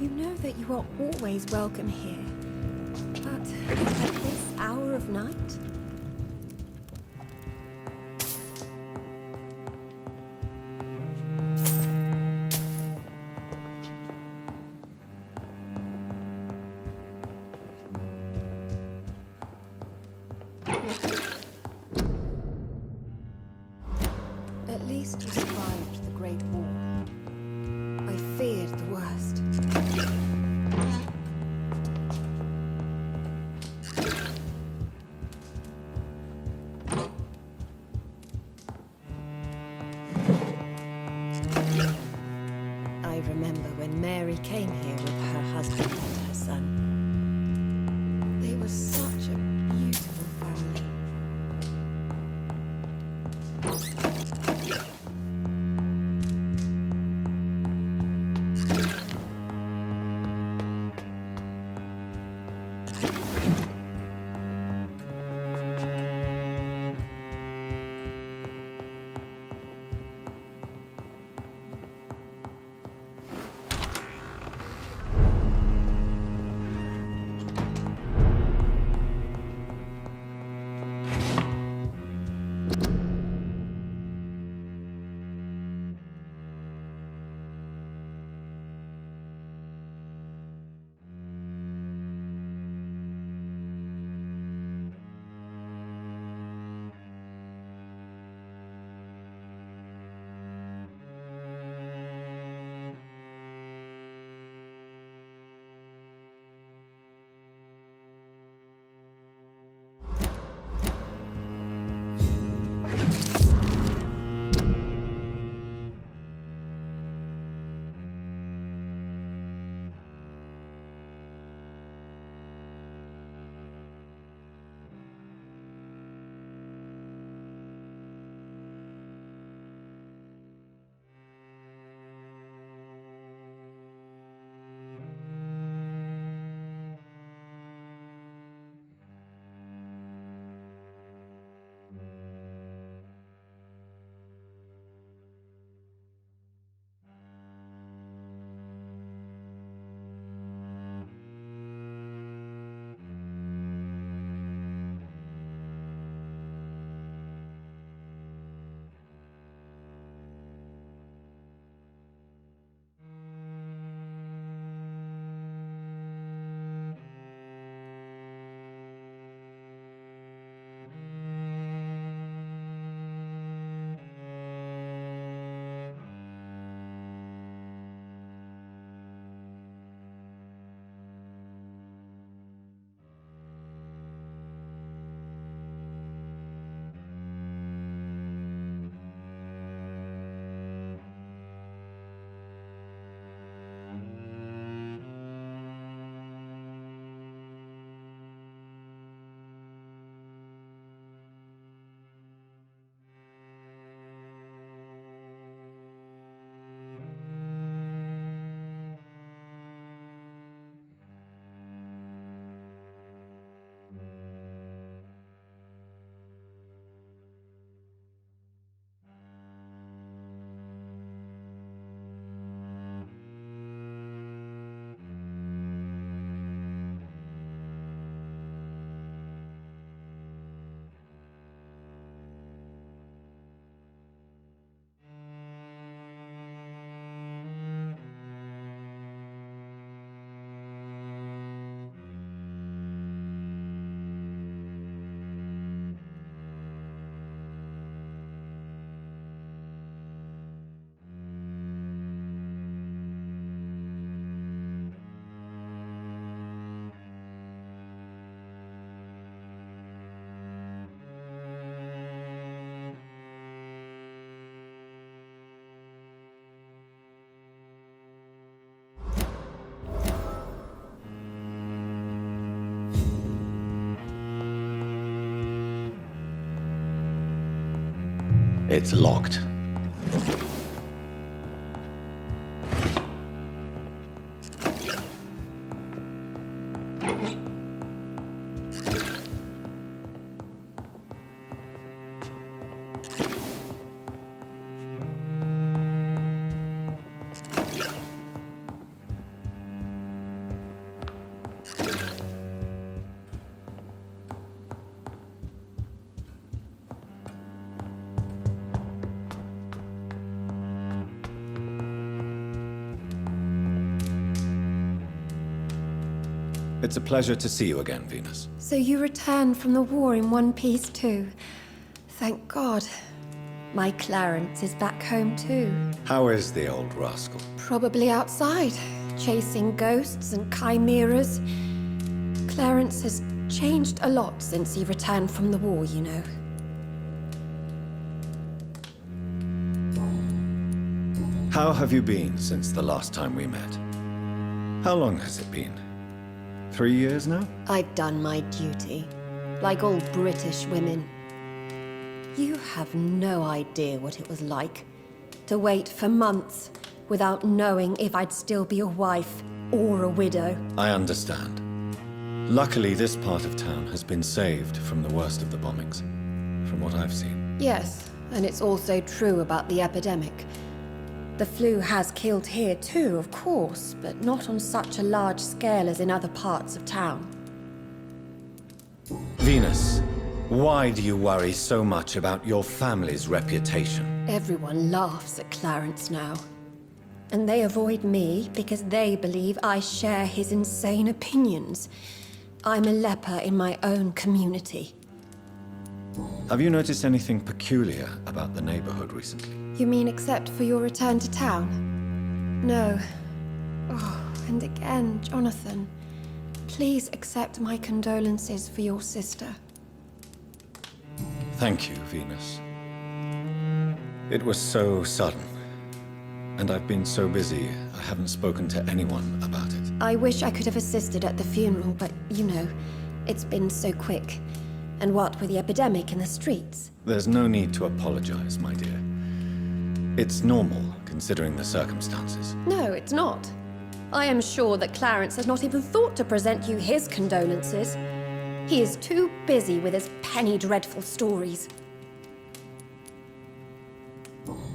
You know that you are always welcome here. But at this hour of night? At least you survived the Great War. I feared the worst. I remember when Mary came here with her husband and her son. They were such a beautiful family. It's locked. It's a pleasure to see you again, Venus. So you returned from the war in one piece too. Thank God. My Clarence is back home too. How is the old rascal? Probably outside, chasing ghosts and chimeras. Clarence has changed a lot since he returned from the war, you know. How have you been since the last time we met? How long has it been? 3 years now? I've done my duty, like all British women. You have no idea what it was like to wait for months without knowing if I'd still be a wife or a widow. I understand. Luckily, this part of town has been saved from the worst of the bombings, from what I've seen. Yes, and it's also true about the epidemic. The flu has killed here too, of course, but not on such a large scale as in other parts of town. Venus, why do you worry so much about your family's reputation? Everyone laughs at Clarence now. And they avoid me because they believe I share his insane opinions. I'm a leper in my own community. Have you noticed anything peculiar about the neighborhood recently? You mean except for your return to town? No. Oh, and again, Jonathan. Please accept my condolences for your sister. Thank you, Venus. It was so sudden. And I've been so busy, I haven't spoken to anyone about it. I wish I could have assisted at the funeral, but you know, it's been so quick. And what with the epidemic in the streets? There's no need to apologize, my dear. It's normal, considering the circumstances. No, it's not. I am sure that Clarence has not even thought to present you his condolences. He is too busy with his penny dreadful stories.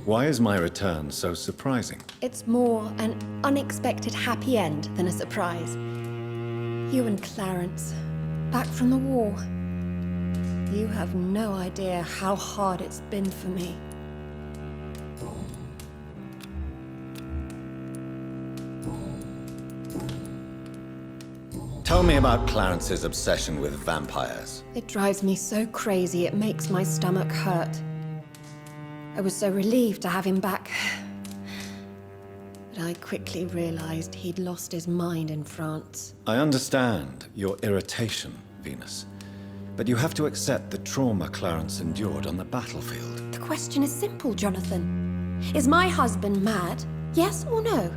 Why is my return so surprising? It's more an unexpected happy end than a surprise. You and Clarence, back from the war. You have no idea how hard it's been for me. Tell me about Clarence's obsession with vampires. It drives me so crazy it makes my stomach hurt. I was so relieved to have him back. But I quickly realized he'd lost his mind in France. I understand your irritation, Venus. But you have to accept the trauma Clarence endured on the battlefield. The question is simple, Jonathan. Is my husband mad? Yes or no?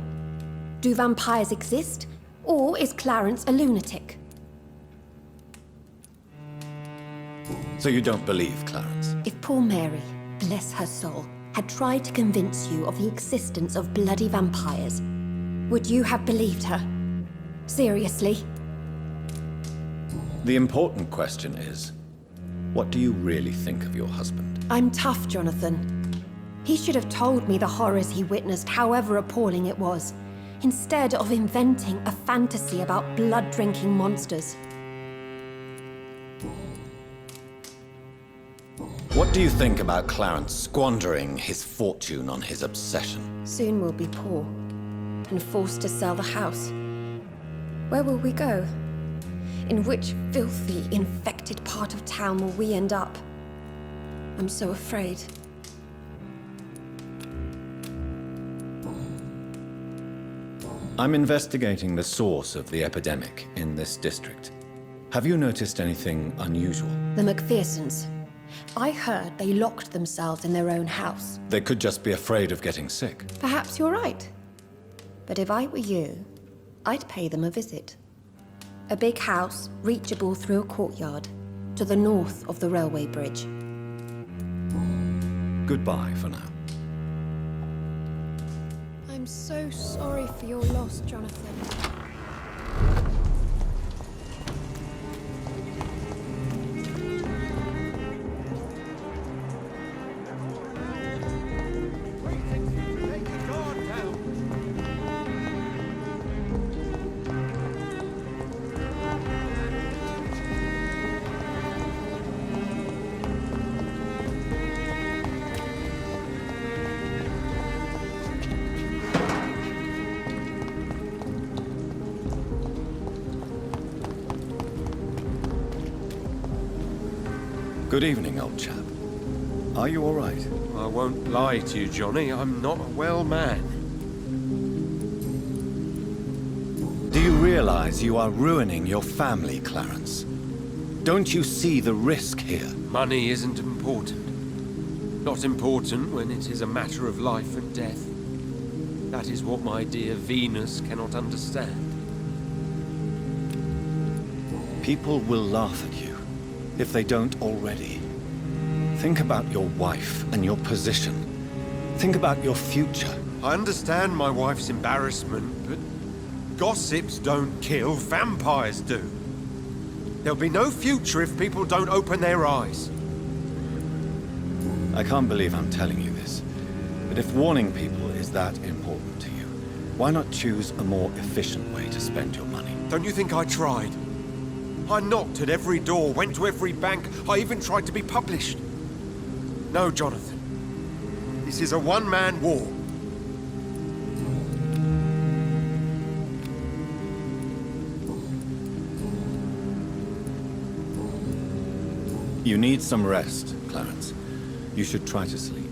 Do vampires exist? Or is Clarence a lunatic? So you don't believe Clarence? If poor Mary, bless her soul, had tried to convince you of the existence of bloody vampires, would you have believed her? Seriously? The important question is, what do you really think of your husband? I'm tough, Jonathan. He should have told me the horrors he witnessed, however appalling it was, instead of inventing a fantasy about blood-drinking monsters. What do you think about Clarence squandering his fortune on his obsession? Soon we'll be poor, and forced to sell the house. Where will we go? In which filthy, infected part of town will we end up? I'm so afraid. I'm investigating the source of the epidemic in this district. Have you noticed anything unusual? The McPhersons. I heard they locked themselves in their own house. They could just be afraid of getting sick. Perhaps you're right. But if I were you, I'd pay them a visit. A big house, reachable through a courtyard, to the north of the railway bridge. Goodbye for now. I'm so sorry for your loss, Jonathan. Good evening, old chap. Are you all right? I won't lie to you, Johnny. I'm not a well man. Do you realize you are ruining your family, Clarence? Don't you see the risk here? Money isn't important. Not important when it is a matter of life and death. That is what my dear Venus cannot understand. People will laugh at you, if they don't already. Think about your wife and your position. Think about your future. I understand my wife's embarrassment, but gossips don't kill, vampires do. There'll be no future if people don't open their eyes. I can't believe I'm telling you this, but if warning people is that important to you, why not choose a more efficient way to spend your money? Don't you think I tried? I knocked at every door, went to every bank, I even tried to be published. No, Jonathan. This is a one-man war. You need some rest, Clarence. You should try to sleep.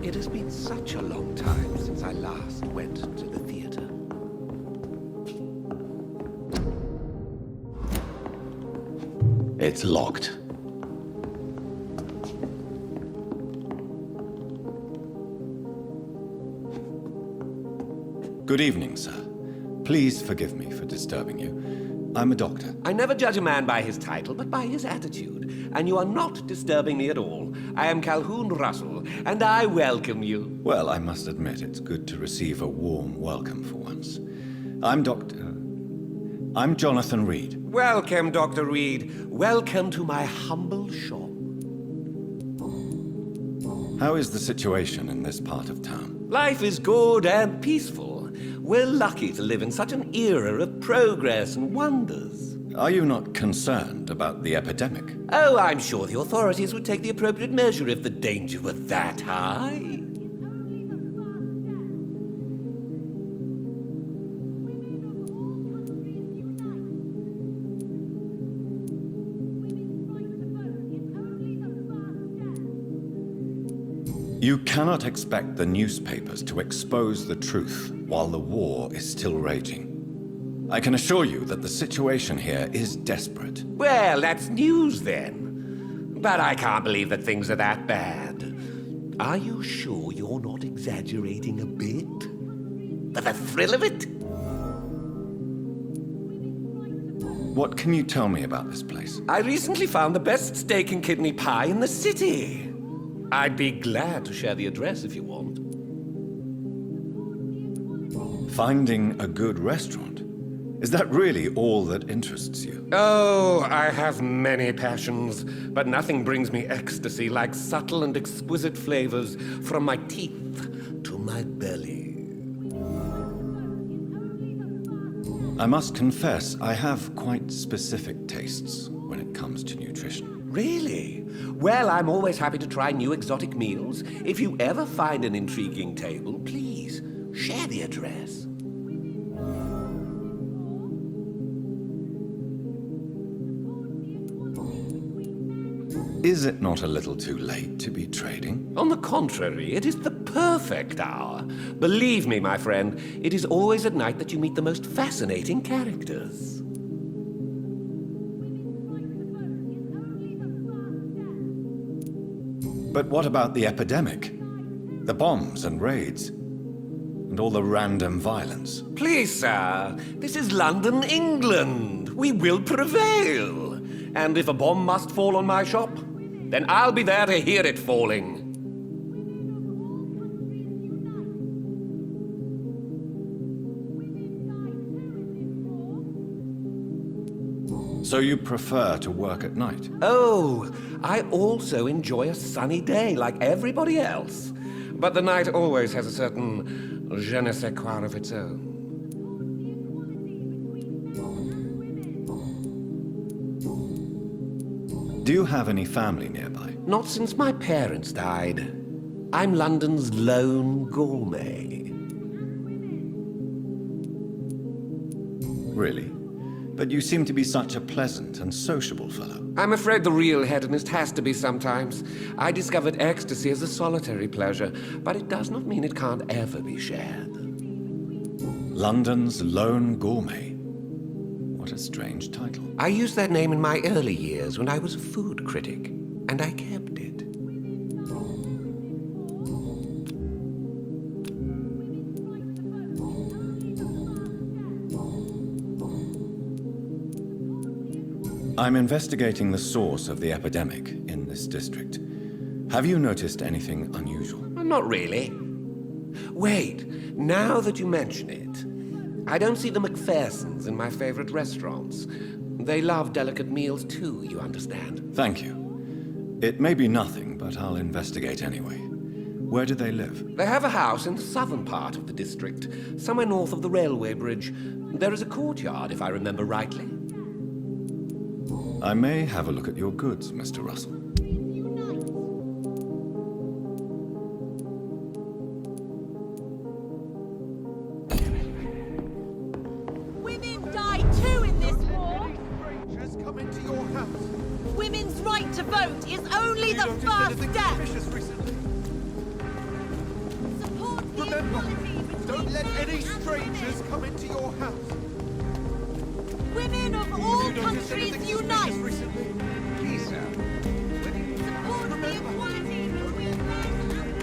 It has been such a long time since I last went to the theater. It's locked. Good evening, sir. Please forgive me for disturbing you. I'm a doctor. I never judge a man by his title, but by his attitude. And you are not disturbing me at all. I am Calhoun Russell, and I welcome you. Well, I must admit it's good to receive a warm welcome for once. I'm Jonathan Reed. Welcome, Dr. Reed. Welcome to my humble shop. How is the situation in this part of town? Life is good and peaceful. We're lucky to live in such an era of progress and wonders. Are you not concerned about the epidemic? Oh, I'm sure the authorities would take the appropriate measure if the danger were that high. You cannot expect the newspapers to expose the truth while the war is still raging. I can assure you that the situation here is desperate. Well, that's news then. But I can't believe that things are that bad. Are you sure you're not exaggerating a bit? For the thrill of it? What can you tell me about this place? I recently found the best steak and kidney pie in the city. I'd be glad to share the address if you want. Finding a good restaurant? Is that really all that interests you? Oh, I have many passions, but nothing brings me ecstasy like subtle and exquisite flavors from my teeth to my belly. I must confess, I have quite specific tastes when it comes to nutrition. Really? Well, I'm always happy to try new exotic meals. If you ever find an intriguing table, please share the address. Is it not a little too late to be trading? On the contrary, it is the perfect hour. Believe me, my friend, it is always at night that you meet the most fascinating characters. But what about the epidemic? The bombs and raids? And all the random violence? Please, sir, this is London, England. We will prevail. And if a bomb must fall on my shop, then I'll be there to hear it falling. So you prefer to work at night? Oh, I also enjoy a sunny day like everybody else. But the night always has a certain je ne sais quoi of its own. Do you have any family nearby? Not since my parents died. I'm London's lone gourmet. Really? But you seem to be such a pleasant and sociable fellow. I'm afraid the real hedonist has to be sometimes. I discovered ecstasy as a solitary pleasure, but it does not mean it can't ever be shared. London's lone gourmet. What a strange title. I used that name in my early years when I was a food critic, and I kept it. I'm investigating the source of the epidemic in this district. Have you noticed anything unusual? Not really. Wait, now that you mention it, I don't see the McPhersons in my favorite restaurants. They love delicate meals too, you understand. Thank you. It may be nothing, but I'll investigate anyway. Where do they live? They have a house in the southern part of the district, somewhere north of the railway bridge. There is a courtyard, if I remember rightly. I may have a look at your goods, Mr. Russell. Women die too in this war. Strangers come into your house. Women's right to vote is only the first step. Recently. Support the Remember, equality between don't let men any and strangers women. come into your house. Women of all countries unite. Recently. Please, sir. Support the equality between men and women.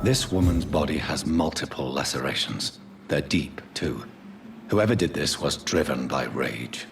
This woman's body has multiple lacerations. They're deep, too. Whoever did this was driven by rage.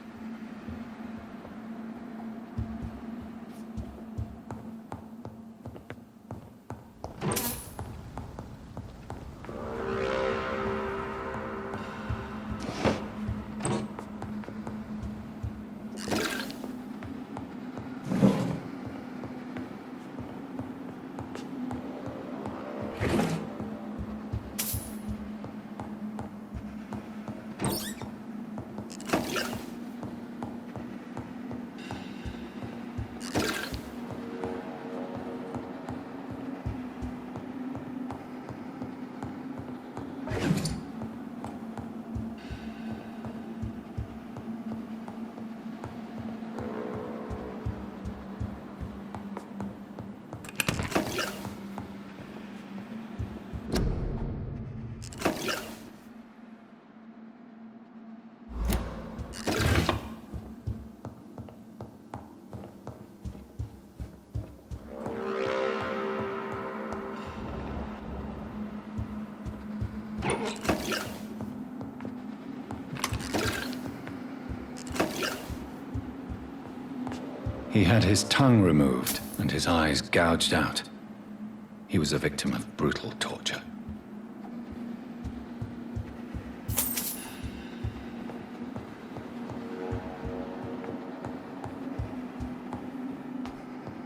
He had his tongue removed and his eyes gouged out. He was a victim of brutal torture.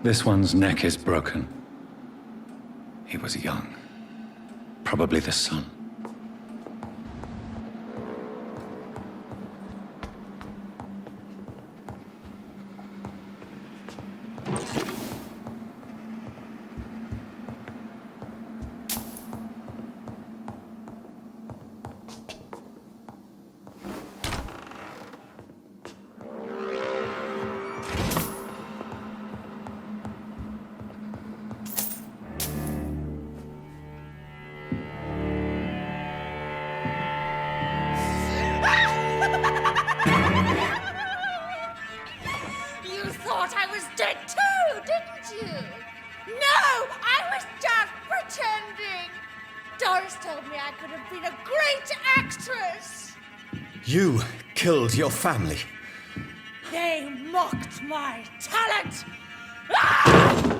This one's neck is broken. He was young. Probably the son. You thought I was dead too, didn't you? No, I was just pretending. Doris told me I could have been a great actress. You killed your family. They mocked my talent. Ah!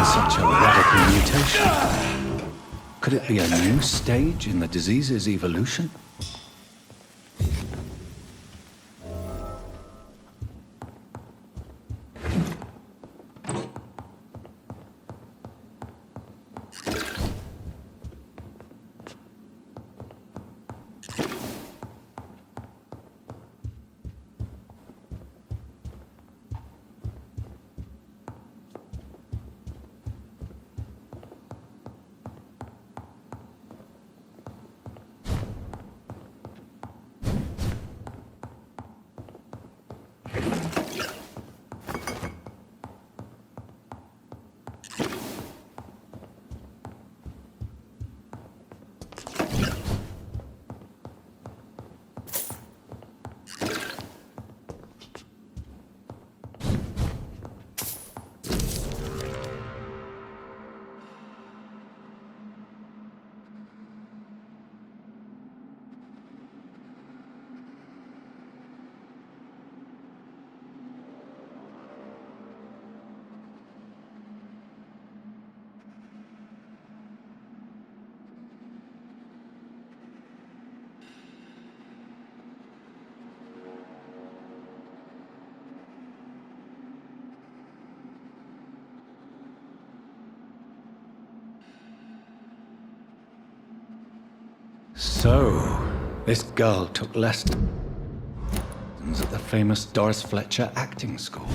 Such a radical mutation. Could it be a new stage in the disease's evolution? So, this girl took lessons at the famous Doris Fletcher acting school.